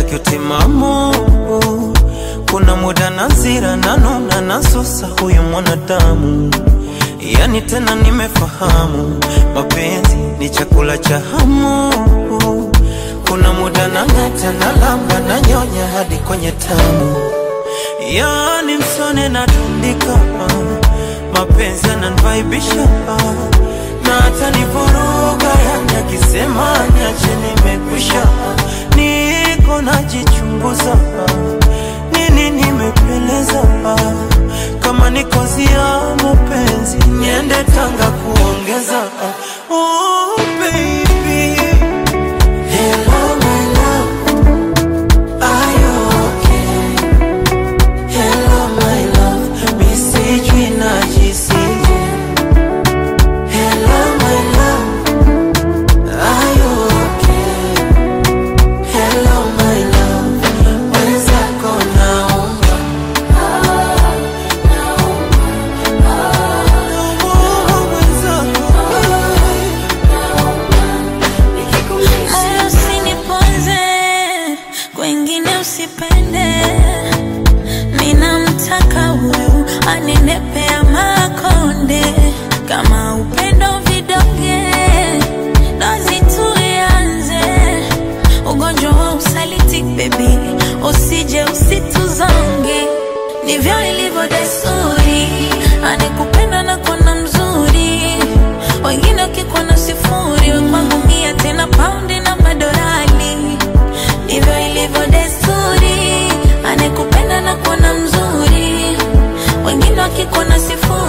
sikio timamu. Kuna muda nazira nanona nasusa huyu mwanadamu. Yani tena nimefahamu mapenzi ni chakula cha hamu. Kuna muda nangata na lamba na nyonya hadi kwenye tamu. Yani msone na tundika, mapenzi yananivaibisha na hata nivuruga. Yani akisema niache nimekwisha. Niko najichunguza, nini nimepeleza. Kama niko zia mapenzi niende Tanga kuongeza. Oh baby, hello my love, are you okay? Hello my love, misijui najisije. Hello my love, are you okay? Hello my love, wenzako naomba. Hayo usiniponze, kwengine usipende. Ninamtaka huyu aninepea makonde. Kama upendo vidonge, dozi tuanze. Ugonjwa wa usaliti baby, usije usituzonge. Ndivyo ilivyo desturi, anekupenda na kona mzuri. Wengine wakikuona sifuri, we kwangu mia tena paundi na madorali. Ndivyo ilivyo desturi, anekupenda na kona mzuri. Wengine wakikuona sifuri.